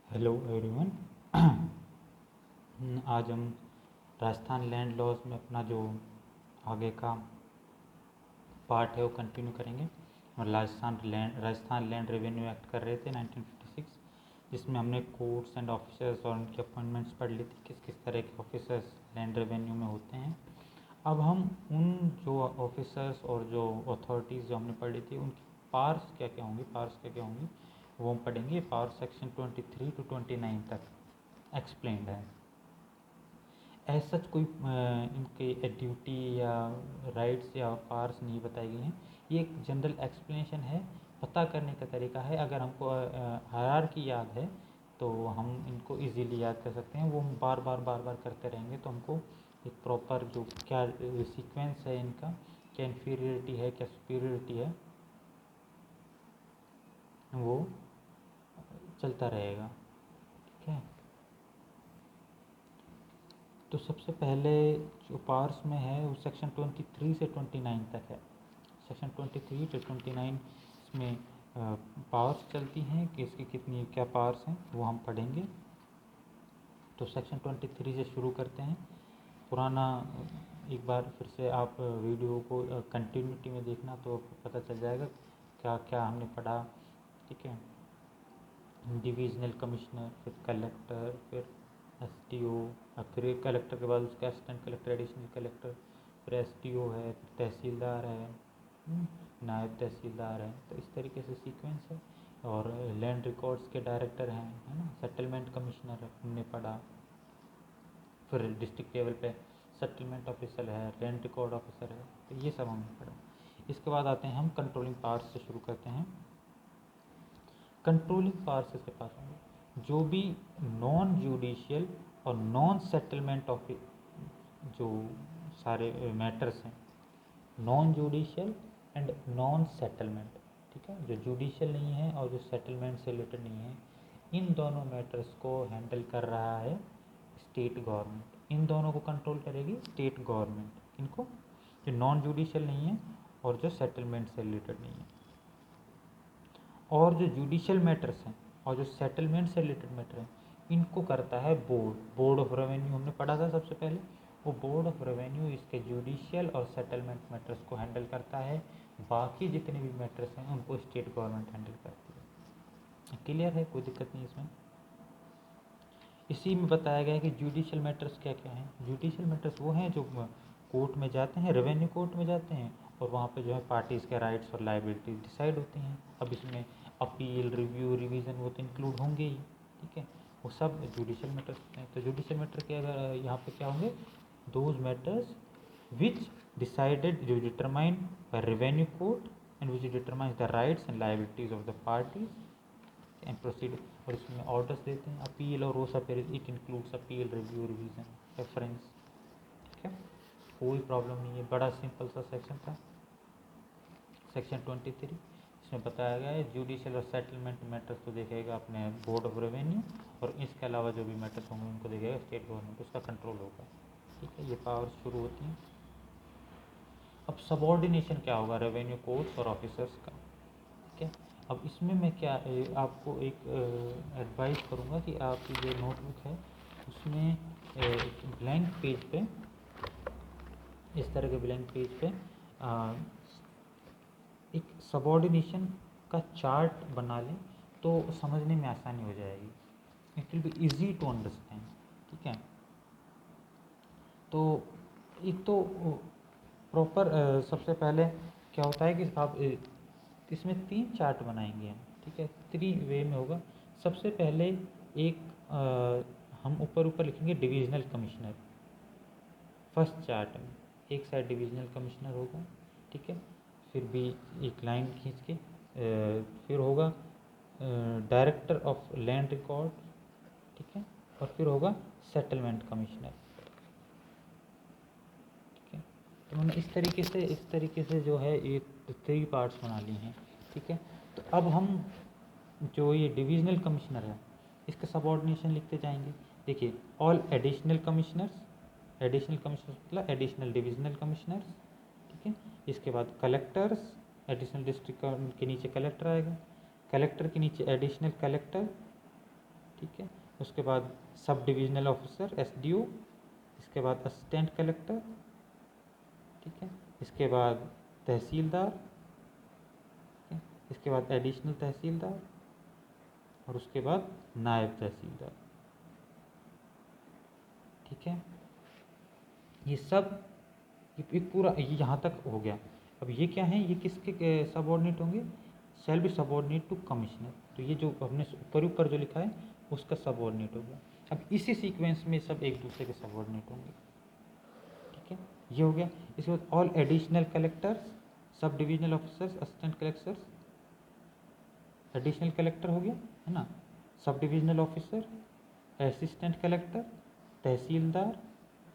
Hello everyone. आज हम Rajasthan land laws में अपना जो आगे का पार्ट है वो कंटिन्यू करेंगे। और राजस्थान लैंड रेवेन्यू एक्ट कर रहे थे 1956, जिसमें हमने कोर्ट्स एंड ऑफिसर्स और उनकी अपॉइंटमेंट्स पढ़ ली थी, किस किस तरह के ऑफिसर्स लैंड रेवेन्यू में होते हैं। अब हम उन जो ऑफिसर्स और जो अथॉरिटीज़ जो हमने पढ़ी थी उनकी पावर्स क्या क्या होंगी वो हम पढ़ेंगे। पावर सेक्शन 23 to 29 तक एक्सप्लेन्ड है। एज सच कोई इनके ड्यूटी या राइट्स या पावर्स नहीं बताई गई हैं। ये एक जनरल एक्सप्लेनेशन है, पता करने का तरीका है। अगर हमको हायरार्की याद है तो हम इनको इजीली याद कर सकते हैं। वो हम बार बार करते रहेंगे तो हमको एक प्रॉपर जो क्या सीक्वेंस है इनका, क्या इन्फीरियरिटी है क्या सुपीरियरिटी है, वो चलता रहेगा। ठीक है, तो सबसे पहले जो पावर्स में है वो सेक्शन 23 से 29 तक है। सेक्शन 23 से 29 इसमें पावर्स चलती हैं कि इसकी कितनी क्या पावर्स हैं वो हम पढ़ेंगे। तो सेक्शन 23 से शुरू करते हैं। पुराना एक बार फिर से आप वीडियो को कंटिन्यूटी में देखना तो पता चल जाएगा क्या क्या हमने पढ़ा। ठीक है, डिविजनल कमिश्नर, फिर कलेक्टर, फिर एसटीओ, फिर कलेक्टर के बाद उसका असिस्टेंट कलेक्टर, एडिशनल कलेक्टर, फिर एसटीओ है, फिर तहसीलदार है, नायब तहसीलदार है। तो इस तरीके से सीक्वेंस है। और लैंड रिकॉर्ड्स के डायरेक्टर हैं, है ना। सेटलमेंट कमिश्नर हमने पढ़ा। फिर डिस्ट्रिक्ट लेवल पे सेटलमेंट ऑफिसर है, लैंड रिकॉर्ड ऑफिसर है। तो ये सब हमने पढ़ा। इसके बाद आते हैं हम कंट्रोलिंग पावर्स से शुरू करते हैं। कंट्रोलिंग पावर्स इसके पास होंगे जो भी नॉन जुडिशियल और नॉन सेटलमेंट ऑफ जो सारे मैटर्स हैं, non judicial and non settlement. ठीक है, जो जुडिशियल नहीं है और जो सेटलमेंट से रिलेटेड नहीं है, इन दोनों मैटर्स को हैंडल कर रहा है स्टेट गवर्नमेंट। इन दोनों को कंट्रोल करेगी स्टेट गवर्नमेंट। इनको जो नॉन जुडिशियल नहीं है और जो सेटलमेंट से रिलेटेड नहीं है। और जो जुडिशियल मैटर्स हैं और जो सेटलमेंट से रिलेटेड मैटर हैं, इनको करता है बोर्ड ऑफ रेवेन्यू। हमने पढ़ा था सबसे पहले, वो बोर्ड ऑफ रेवेन्यू इसके जुडिशियल और सेटलमेंट मैटर्स को हैंडल करता है। बाकी जितने भी मैटर्स हैं उनको स्टेट गवर्नमेंट हैंडल करती है। क्लियर है, कोई दिक्कत नहीं इसमें। इसी में बताया गया है कि जुडिशियल मैटर्स क्या क्या हैं। जुडिशियल मैटर्स वो हैं जो कोर्ट में जाते हैं, रेवेन्यू कोर्ट में जाते हैं, और वहाँ पे जो है पार्टीज़ के राइट्स और लाइबिलिटीज डिसाइड होती हैं। अब इसमें अपील, रिव्यू, रिवीजन वो तो इंक्लूड होंगे ही। ठीक है, वो सब जुडिशियल मैटर्स होते हैं। तो जुडिशियल मैटर के अगर यहाँ पे क्या होंगे, दोज मैटर्स विच डिसाइडेड जो determine by revenue court and which determines the rights and liabilities of the parties and proceed. और इसमें ऑर्डर्स देते हैं, अपील और वो सब, it includes appeal, review, revision, reference. ठीक है, कोई प्रॉब्लम नहीं है, बड़ा सिंपल सा सेक्शन था। सेक्शन 23 इसमें बताया गया है जुडिशियल और सेटलमेंट मैटर्स को देखेगा अपने बोर्ड ऑफ रेवेन्यू, और इसके अलावा जो भी मैटर्स होंगे उनको देखेगा स्टेट गवर्नमेंट, उसका कंट्रोल होगा। ठीक है, ये पावर्स शुरू होती हैं। अब सबॉर्डिनेशन क्या होगा रेवेन्यू कोर्ट्स और ऑफिसर्स का। ठीक है, अब इसमें मैं क्या आपको एक एडवाइस करूँगा कि आपकी जो नोटबुक है उसमें एक ब्लैंक पेज पे, इस तरह के ब्लैंक पेज पे एक सबॉर्डिनेशन का चार्ट बना लें तो समझने में आसानी हो जाएगी। It will be easy to understand. ठीक है, तो एक तो प्रॉपर सबसे पहले क्या होता है कि आप इसमें 3 चार्ट बनाएंगे हम। ठीक है, 3 वे में होगा। सबसे पहले एक हम ऊपर ऊपर लिखेंगे डिविजनल कमिश्नर। फर्स्ट चार्ट में एक साइड डिविजनल कमिश्नर होगा। ठीक है, फिर भी एक लाइन खींच के फिर होगा डायरेक्टर ऑफ लैंड रिकॉर्ड। ठीक है, और फिर होगा सेटलमेंट कमिश्नर। ठीक है, तो मैंने इस तरीके से जो है ये 3 पार्ट्स बना लिए हैं। ठीक है, तो अब हम जो ये डिविजनल कमिश्नर है इसका सबऑर्डिनेशन लिखते जाएंगे। देखिए, all additional commissioners, additional commissioners मतलब एडिशनल डिविजनल कमिश्नर्स। ठीक है, इसके बाद कलेक्टर्स, एडिशनल डिस्ट्रिक्ट के नीचे कलेक्टर आएगा, कलेक्टर के नीचे एडिशनल कलेक्टर, ठीक है। उसके बाद सब डिविजनल ऑफिसर SDO, इसके बाद असिस्टेंट कलेक्टर, ठीक है। इसके बाद तहसीलदार, ठीक है। इसके बाद एडिशनल तहसीलदार और उसके बाद नायब तहसीलदार, ठीक है। ये सब ये पूरा यहाँ तक हो गया। अब ये क्या है, ये किसके सबऑर्डिनेट होंगे, shall be subordinate to commissioner. तो ये जो हमने ऊपर जो लिखा है उसका सबऑर्डिनेट हो गया। अब इसी सीक्वेंस में सब एक दूसरे के सबऑर्डिनेट होंगे, ठीक है। ये हो गया। इसके बाद all additional collectors, sub divisional officers, assistant collectors, additional collector हो गया है ना, sub divisional officer, assistant collector, tehsildar,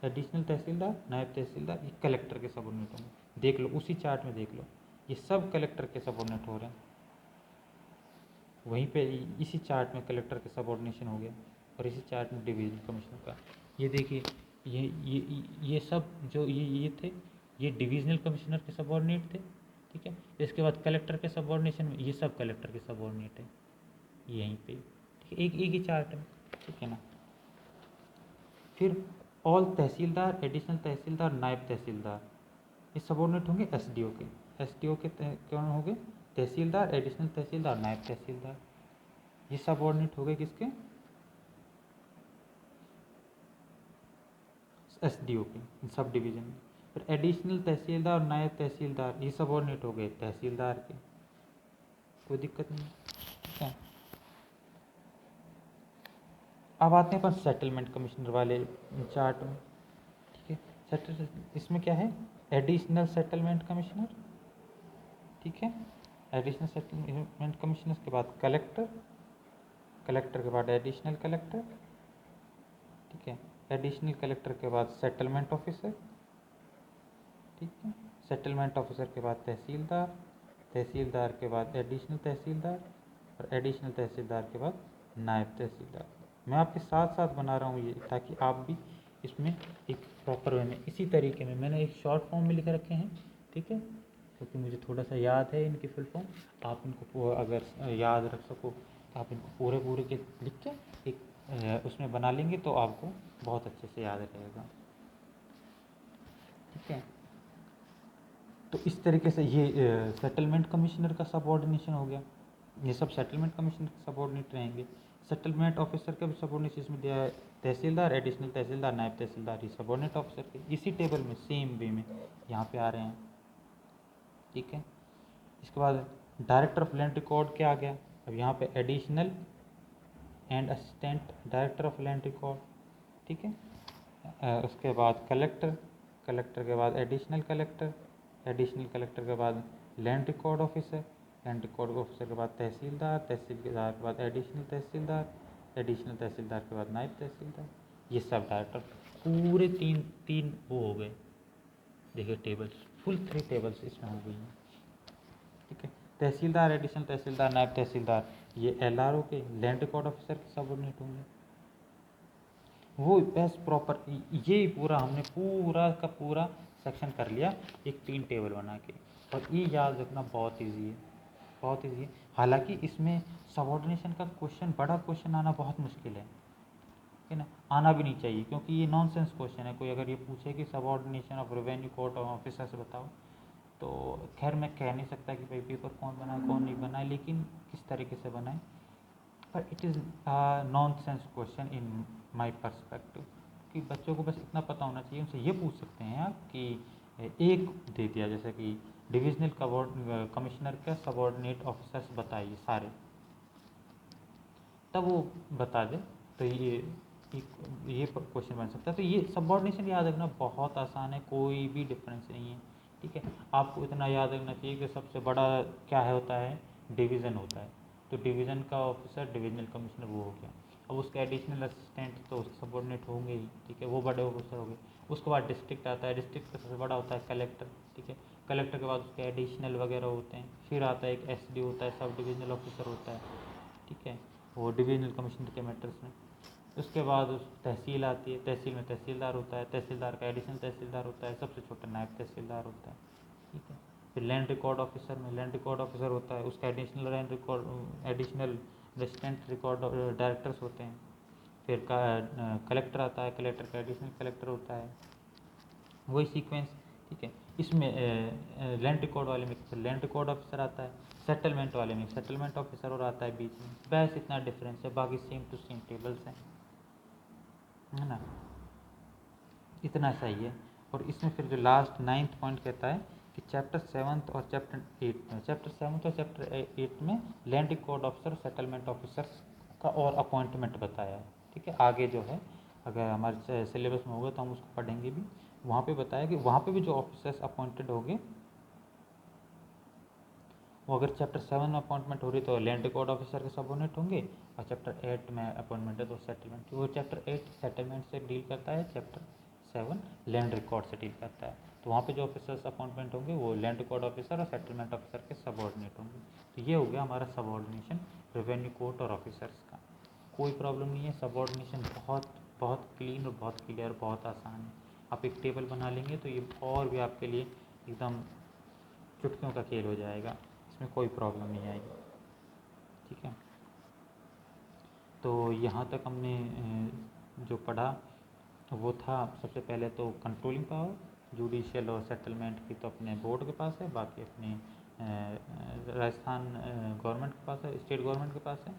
additional tehsildar, naib tehsildar, ये कलेक्टर के सबऑर्डिनेट होंगे। देख लो उसी चार्ट में देख लो, ये सब कलेक्टर के सबऑर्डिनेट हो रहे हैं। वहीं पे इसी चार्ट में कलेक्टर के सबऑर्डिनेशन हो गया और इसी चार्ट में डिवीजन कमिश्नर का। ये देखिए ये सब जो ये थे, ये डिविजनल कमिश्नर के सबऑर्डिनेट थे, ठीक है। इसके बाद कलेक्टर के सबऑर्डिनेशन में ये सब कलेक्टर के सबऑर्डिनेट है यहीं पे, ठीक है। एक ही चार्ट है, ठीक है ना। फिर ऑल तहसीलदार, एडिशनल तहसीलदार, नायब तहसीलदार, ये सबऑर्डिनेट होंगे SDO के। SDO के कौन होंगे, तहसीलदार, एडिशनल तहसीलदार, नायब तहसीलदार। ये सबऑर्डिनेट हो गए किसके, SDO के सब डिवीजन में। फिर एडिशनल तहसीलदार और नायब तहसीलदार, ये सबऑर्डिनेट हो गए तहसीलदार के, कोई दिक्कत नहीं, ठीक है। अब आते हैं अपन सेटलमेंट कमिश्नर वाले चार्ट में, ठीक है। सेटल इसमें क्या है, एडिशनल सेटलमेंट कमिश्नर, ठीक है। एडिशनल सेटलमेंट कमिश्नर के बाद कलेक्टर, कलेक्टर के बाद एडिशनल कलेक्टर, ठीक है। एडिशनल कलेक्टर के बाद सेटलमेंट ऑफिसर, ठीक है। सेटलमेंट ऑफिसर के बाद तहसीलदार, तहसीलदार के बाद एडिशनल तहसीलदार और एडिशनल तहसीलदार के बाद नायब तहसीलदार। मैं आपके साथ साथ बना रहा हूँ ये, ताकि आप भी इसमें एक प्रॉपर वे में इसी तरीके में मैंने एक शॉर्ट फॉर्म में लिख रखे हैं, ठीक है, क्योंकि मुझे थोड़ा सा याद है इनकी फुल फॉर्म। आप इनको अगर याद रख सको तो आप इनको पूरे के लिख के एक उसमें बना लेंगे तो आपको बहुत अच्छे से याद रहेगा, ठीक है। तो इस तरीके से ये सेटलमेंट कमिश्नर का सबऑर्डिनेशन हो गया। ये सब सेटलमेंट कमिश्नर के सबऑर्डिनेट रहेंगे। सेटलमेंट ऑफिसर का भी सबऑर्डिनेशन इसमें दिया है, तहसीलदार, एडिशनल तहसीलदार, नायब तहसीलदार, ये सबऑर्डिनेट ऑफिसर के इसी टेबल में सेम वे में यहाँ पे आ रहे हैं, ठीक है। इसके बाद डायरेक्टर ऑफ लैंड रिकॉर्ड क्या आ गया, अब यहाँ पे additional and assistant director of land record, ठीक है। उसके बाद कलेक्टर, कलेक्टर के बाद एडिशनल कलेक्टर, एडिशनल कलेक्टर के बाद land record officer, land record officer के बाद तहसीलदार, तहसीलदार के बाद एडिशनल तहसीलदार, एडिशनल तहसीलदार के बाद नायब तहसीलदार, ये सब डायरेक्टर पूरे तीन तीन वो हो गए। देखिए टेबल्स फुल 3 टेबल्स इसमें हो गई हैं, ठीक है। तहसीलदार, एडिशनल तहसीलदार, नायब तहसीलदार, ये LRO के लैंड रिकॉर्ड ऑफिसर के सबऑर्डिनेट होंगे। वो बस प्रॉपर ये पूरा हमने पूरा का पूरा सेक्शन कर लिया एक 3 टेबल बना के, और ये याद रखना बहुत इजी है, बहुत इजी है। हालांकि इसमें सबऑर्डिनेशन का क्वेश्चन, बड़ा क्वेश्चन आना बहुत मुश्किल है ना, आना भी नहीं चाहिए, क्योंकि ये नॉनसेंस क्वेश्चन है। कोई अगर ये पूछे कि subordination of revenue court officer से बताओ, तो खैर मैं कह नहीं सकता कि भाई पेपर कौन बनाए कौन नहीं बनाए, लेकिन किस तरीके से बनाए, पर it is nonsense question in my perspective. कि बच्चों को बस इतना पता होना चाहिए, उनसे ये पूछ सकते हैं आप कि एक दे दिया जैसे कि डिविजनल कमिश्नर का सबऑर्डिनेट ऑफिसर्स बताइए सारे, तब वो बता दे, तो ये क्वेश्चन बन सकता है। तो ये सबऑर्डिनेशन याद रखना बहुत आसान है, कोई भी डिफरेंस नहीं है, ठीक है। आपको इतना याद रखना चाहिए कि सबसे बड़ा क्या है होता है, डिवीज़न होता है, तो डिवीज़न का ऑफिसर डिविजनल कमिश्नर वो हो गया। अब उसके एडिशनल असिस्टेंट तो उसके सबऑर्डिनेट होंगे ही, ठीक है, वो बड़े ऑफिसर हो गए। उसके बाद डिस्ट्रिक्ट आता है, डिस्ट्रिक्ट का सबसे बड़ा होता है कलेक्टर, ठीक है। कलेक्टर के बाद उसके एडिशनल वगैरह होते हैं, फिर आता है एक SD होता है, सब डिविजनल ऑफिसर होता है, ठीक है, वो डिविजनल कमिश्नर के मैटर्स में। उसके बाद उस तहसील आती है, तहसील में तहसीलदार होता है, तहसीलदार का एडिशनल तहसीलदार होता है, सबसे छोटा नायब तहसीलदार होता है, ठीक है। फिर लैंड रिकॉर्ड ऑफिसर में लैंड रिकॉर्ड ऑफिसर होता है, उसका additional land record additional resistant record directors होते हैं। फिर कलेक्टर आता है, कलेक्टर का एडिशनल कलेक्टर होता है, वही सीक्वेंस। ठीक है, इसमें लैंड रिकॉर्ड वाले में लैंड रिकॉर्ड ऑफिसर आता है, सेटलमेंट वाले में सेटलमेंट ऑफिसर और आता है बीच में। बस इतना डिफरेंस है, बाकी सेम टू सेम टेबल्स हैं, है ना, इतना सही है। और इसमें फिर जो लास्ट 9th पॉइंट कहता है कि चैप्टर 7 और चैप्टर 8 में land record officer, settlement officers का और अपॉइंटमेंट बताया है। ठीक है, आगे जो है अगर हमारे सिलेबस में होगा तो हम उसको पढ़ेंगे भी। वहाँ पे बताया कि वहाँ पे भी जो ऑफिसर्स अपॉइंटेड होंगे वो अगर चैप्टर 7 में अपॉइंटमेंट हो रही तो लैंड रिकॉर्ड ऑफिसर के सबऑर्डिनेट होंगे, और चैप्टर 8 में अपॉइंटमेंट है तो सेटलमेंट। वो चैप्टर 8 सेटलमेंट से डील करता है, चैप्टर 7 लैंड रिकॉर्ड से डील करता है। तो वहाँ पे जो ऑफिसर्स अपॉइंटमेंट होंगे वो लैंड रिकॉर्ड ऑफिसर और सेटलमेंट ऑफिसर के सबऑर्डिनेट होंगे। तो ये हो गया हमारा सबऑर्डिनेशन रेवेन्यू कोर्ट और ऑफिसर्स का। कोई प्रॉब्लम नहीं है, सबऑर्डिनेशन बहुत बहुत क्लीन और बहुत क्लियर, बहुत आसान है। आप एक टेबल बना लेंगे तो ये और भी आपके लिए एकदम चुटकियों का खेल हो जाएगा, इसमें कोई प्रॉब्लम नहीं आएगी। ठीक है, तो यहाँ तक हमने जो पढ़ा वो था, सबसे पहले तो कंट्रोलिंग पावर जुडिशियल और सेटलमेंट की तो अपने बोर्ड के पास है, बाकी अपने राजस्थान गवर्नमेंट के पास है, स्टेट गवर्नमेंट के पास है।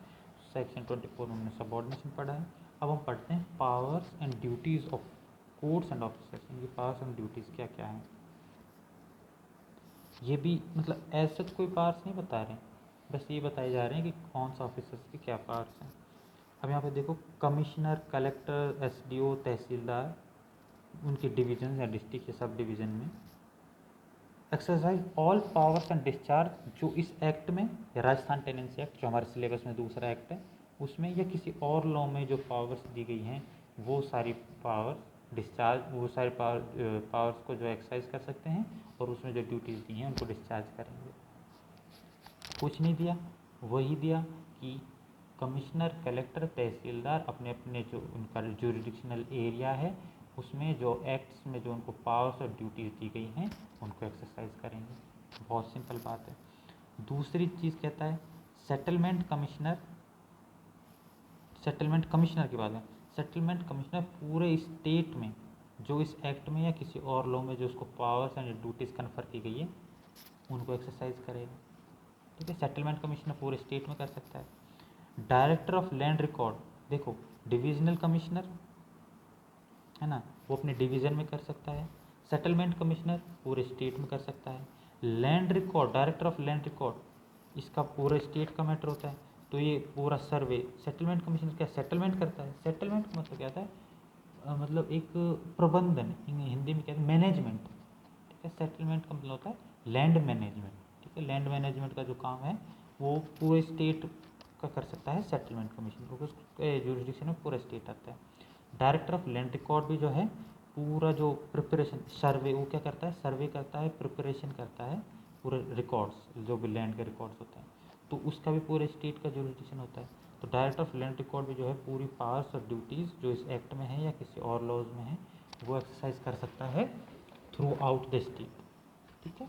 सेक्शन 24 में हमने सबऑर्डिनेशन पढ़ा है। अब हम पढ़ते हैं powers and duties of courts and officers. इनकी पावर्स एंड ड्यूटीज़ क्या क्या हैं। ये भी मतलब ऐसा कोई पावर्स नहीं बता रहे, बस ये बताए जा रहे हैं कि कौन सा ऑफिसर्स की क्या पावर्स हैं। अब यहाँ पे देखो, कमिश्नर, कलेक्टर, एसडीओ, तहसीलदार, उनके डिवीजन या डिस्ट्रिक्ट या सब डिवीज़न में exercise all powers and discharge जो इस एक्ट में, या राजस्थान टेनेंसी एक्ट जो हमारे सिलेबस में दूसरा एक्ट है उसमें, या किसी और लॉ में जो पावर्स दी गई हैं वो सारी पावर डिस्चार्ज, वो सारे पावर्स को जो एक्सरसाइज कर सकते हैं, और उसमें जो ड्यूटीज़ दी हैं उनको डिस्चार्ज करेंगे। कुछ नहीं दिया, वही दिया कि कमिश्नर, कलेक्टर, तहसीलदार अपने अपने जो उनका जुरिडिक्शनल एरिया है उसमें जो एक्ट्स में जो उनको पावर्स और ड्यूटीज़ दी गई हैं उनको एक्सरसाइज करेंगे। बहुत सिंपल बात है। दूसरी चीज़ कहता है सेटलमेंट कमिश्नर, सेटलमेंट कमिश्नर की बात है, सेटलमेंट कमिश्नर पूरे स्टेट में जो इस एक्ट में या किसी और लॉ में जो उसको पावर्स एंड ड्यूटीज़ कन्फर की गई है उनको एक्सरसाइज करेगा। ठीक है, सेटलमेंट कमिश्नर पूरे स्टेट में कर सकता है। डायरेक्टर ऑफ लैंड रिकॉर्ड, देखो डिविजनल कमिश्नर है ना, वो अपने डिवीज़न में कर सकता है। सेटलमेंट कमिश्नर पूरे स्टेट में कर सकता है। Land record, director of land record, इसका पूरे स्टेट का मैटर होता है, तो ये पूरा सर्वे सेटलमेंट कमिश्नर क्या सेटलमेंट करता है। सेटलमेंट का मतलब क्या होता है, मतलब एक प्रबंधन, हिंदी में कहते हैं मैनेजमेंट। ठीक है, सेटलमेंट का मतलब होता है लैंड मैनेजमेंट। ठीक है, लैंड मैनेजमेंट का जो काम है वो पूरे स्टेट का कर सकता है सेटलमेंट कमीशन, क्योंकि उसके जुरिडिक्शन में पूरा स्टेट आता है। डायरेक्टर ऑफ लैंड रिकॉर्ड भी जो है पूरा जो प्रिपरेशन सर्वे, वो क्या करता है, सर्वे करता है, प्रिपरेशन करता है पूरे रिकॉर्ड्स, जो भी लैंड के रिकॉर्ड्स होते हैं, तो उसका भी पूरे स्टेट का जुरिडिक्शन होता है। तो डायरेक्टर ऑफ लैंड रिकॉर्ड भी जो है पूरी पावर्स और ड्यूटीज़ जो इस एक्ट में है या किसी और लॉज में है वो एक्सरसाइज कर सकता है थ्रू आउट द स्टेट। ठीक है,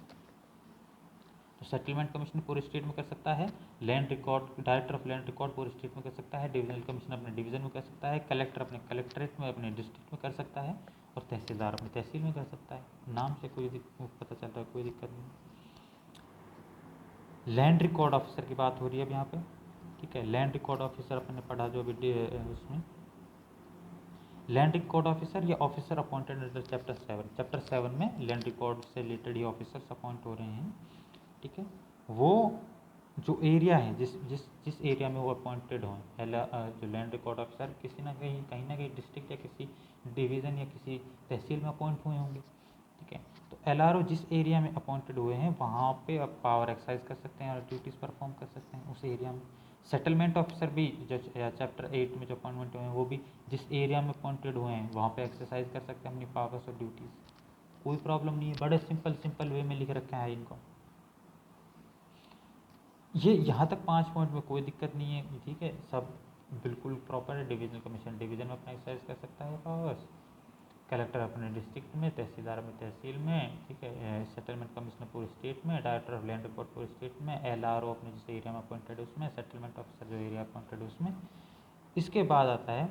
तो सेटलमेंट कमीशन पूरे स्टेट में कर सकता है, land record, director of land record पूरे स्टेट में कर सकता है, डिविजनल कमीशन अपने डिवीजन में कर सकता है, कलेक्टर अपने कलेक्ट्रेट में, अपने डिस्ट्रिक्ट में कर सकता है, और तहसीलदार अपनी तहसील में कर सकता है। नाम से कोई पता चल रहा है, कोई दिक्कत नहीं। लैंड रिकॉर्ड ऑफिसर की बात हो रही है अब यहाँ पे। ठीक है, लैंड रिकॉर्ड ऑफिसर अपने पढ़ा जो अभी उसमें, लैंड रिकॉर्ड ऑफिसर या officer appointed under chapter 7, chapter 7 में लैंड रिकॉर्ड से रिलेटेड ही ऑफिसर्स अपॉइंट हो रहे हैं। ठीक है, वो जो एरिया है, जिस जिस जिस एरिया में वो अपॉइंटेड हों, जो लैंड रिकॉर्ड ऑफिसर किसी ना कहीं डिस्ट्रिक्ट या किसी डिवीज़न या किसी तहसील में अपॉइंट हुए होंगे। ठीक है, तो एलआरओ जिस एरिया में अपॉइंटेड हुए हैं वहाँ पे आप पावर एक्सरसाइज कर सकते हैं और ड्यूटीज़ परफॉर्म कर सकते हैं उस एरिया में। सेटलमेंट ऑफिसर भी जो चैप्टर 8 में जो अपॉइंटमेंट हुए हैं वो भी जिस एरिया में अपॉइंटेड हुए हैं वहाँ पे एक्सरसाइज कर सकते हैं अपनी पावर्स और ड्यूटीज़। कोई प्रॉब्लम नहीं है, बड़े सिंपल वे में लिख रखा है इनको। ये यहाँ तक 5 पॉइंट में कोई दिक्कत नहीं है। ठीक है, सब बिल्कुल प्रॉपर है। डिवीजनल कमीशन डिवीजन में अपना एक्सरसाइज कर सकता है पावर्स, कलेक्टर अपने डिस्ट्रिक्ट में, तहसीलदार अपनी तहसील में, ठीक है, सेटलमेंट कमिश्नर पूरे स्टेट में, डायरेक्टर ऑफ लैंड रिकॉर्ड पूरे स्टेट में, LRO अपने जिस एरिया में अपॉइंटेड है उसमें, सेटलमेंट ऑफिसर जो एरिया अपॉइंटेड है उसमें। इसके बाद आता है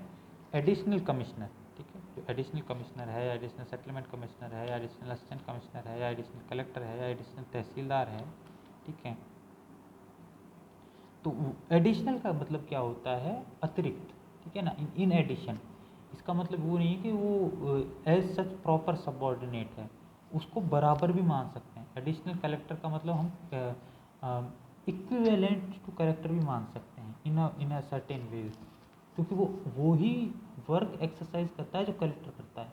एडिशनल कमिश्नर, ठीक है, जो एडिशनल कमिश्नर है, या एडिशनल सेटलमेंट कमिश्नर है, या एडिशनल असिस्टेंट कमिश्नर है, या एडिशनल कलेक्टर है, या एडिशनल तहसीलदार है, ठीक है। तो एडिशनल का मतलब क्या होता है, अतिरिक्त, ठीक है ना, इन एडिशन। इसका मतलब वो नहीं है कि वो एज सच प्रॉपर सबऑर्डिनेट है, उसको बराबर भी मान सकते हैं। एडिशनल कलेक्टर का मतलब हम इक्विवेलेंट टू कलेक्टर भी मान सकते हैं इन अ सर्टेन वेज, क्योंकि वो ही वर्क एक्सरसाइज करता है जो कलेक्टर करता है,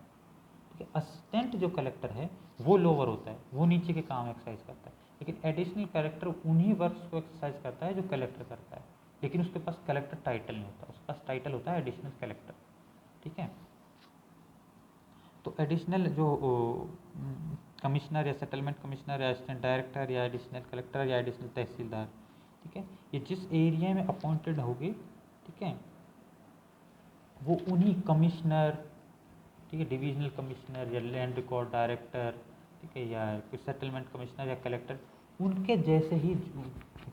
ठीक है। असिस्टेंट जो कलेक्टर है वो लोअर होता है, वो नीचे के काम एक्सरसाइज करता है, लेकिन एडिशनल कलेक्टर उन्हीं वर्क्स को एक्सरसाइज करता है जो कलेक्टर करता है, लेकिन उसके पास कलेक्टर टाइटल नहीं होता, उसके पास टाइटल होता है एडिशनल कलेक्टर, ठीक है। तो एडिशनल जो कमिश्नर या सेटलमेंट कमिश्नर या असिस्टेंट डायरेक्टर या एडिशनल कलेक्टर या एडिशनल तहसीलदार, ठीक है, ये जिस एरिया में अपॉइंटेड होंगे, ठीक है, वो उन्हीं कमिश्नर, ठीक है, डिविजनल कमिश्नर या लैंड रिकॉर्ड डायरेक्टर, ठीक है, या फिर सेटलमेंट कमिश्नर या कलेक्टर, उनके जैसे ही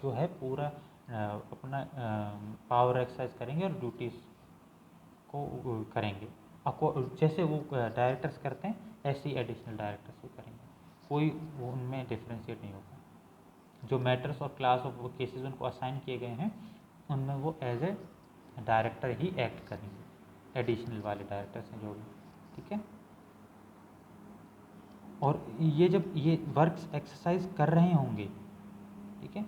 जो है पूरा अपना पावर एक्सरसाइज करेंगे और ड्यूटीज़ को करेंगे। आपको जैसे वो डायरेक्टर्स करते हैं ऐसे ही एडिशनल डायरेक्टर्स भी करेंगे, कोई उनमें डिफ्रेंशिएट नहीं होगा। जो मैटर्स और क्लास ऑफ केसेस उनको असाइन किए गए हैं उनमें वो एज ए डायरेक्टर ही एक्ट करेंगे, एडिशनल वाले डायरेक्टर्स हैं जो भी, ठीक है। और ये जब ये वर्क्स एक्सरसाइज कर रहे होंगे, ठीक है,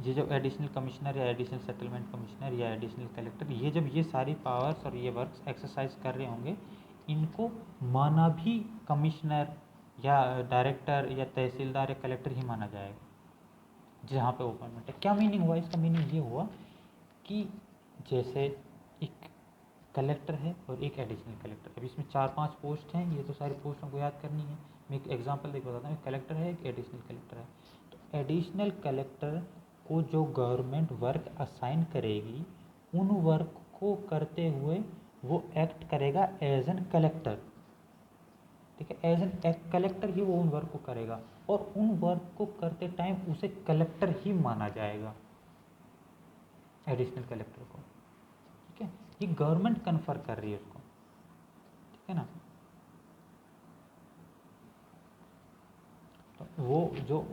ये जब एडिशनल कमिश्नर या एडिशनल सेटलमेंट कमिश्नर या एडिशनल कलेक्टर ये जब ये सारी पावर्स और ये वर्क्स एक्सरसाइज कर रहे होंगे, इनको माना भी कमिश्नर या डायरेक्टर या तहसीलदार या कलेक्टर ही माना जाएगा जहाँ पे अपॉइंटमेंट है। क्या मीनिंग हुआ इसका? मीनिंग ये हुआ कि जैसे एक कलेक्टर है और एक एडिशनल कलेक्टर, अभी इसमें 4-5 पोस्ट हैं, ये तो सारी पोस्ट हमको याद करनी है। मैं एक एग्जांपल देकर बताता हूँ, एक कलेक्टर है, एक एडिशनल कलेक्टर है। तो एडिशनल कलेक्टर को जो गवर्नमेंट वर्क असाइन करेगी उन वर्क को करते हुए वो एक्ट करेगा एज एन कलेक्टर, ठीक है, एज एन कलेक्टर ही वो उन वर्क को करेगा और उन वर्क को करते टाइम उसे कलेक्टर ही माना जाएगा, एडिशनल कलेक्टर को, ठीक है। ये गवर्नमेंट कन्फर कर रही है उसको, ठीक है ना। तो वो जो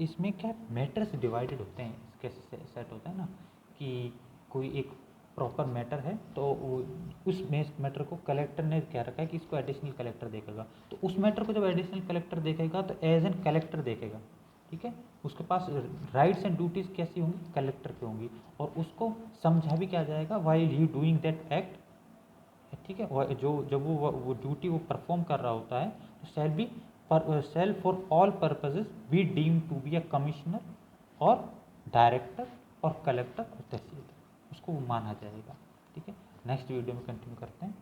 इसमें क्या मैटर्स डिवाइडेड होते हैं, कैसे सेट होता है ना कि कोई एक प्रॉपर मैटर है तो उस मैटर को कलेक्टर ने क्या रखा है कि इसको एडिशनल कलेक्टर देखेगा, तो उस मैटर को जब एडिशनल कलेक्टर देखेगा तो एज एन कलेक्टर देखेगा, ठीक है। उसके पास राइट्स एंड ड्यूटीज़ कैसी होंगी, कलेक्टर की होंगी, और उसको समझा भी क्या जाएगा while he doing that act, ठीक है। जो जब वो ड्यूटी वो परफॉर्म कर रहा होता है तो shall for all purposes be deemed to be a commissioner और डायरेक्टर और कलेक्टर और तहसीलदार, उसको वो माना जाएगा, ठीक है। नेक्स्ट वीडियो में कंटिन्यू करते हैं।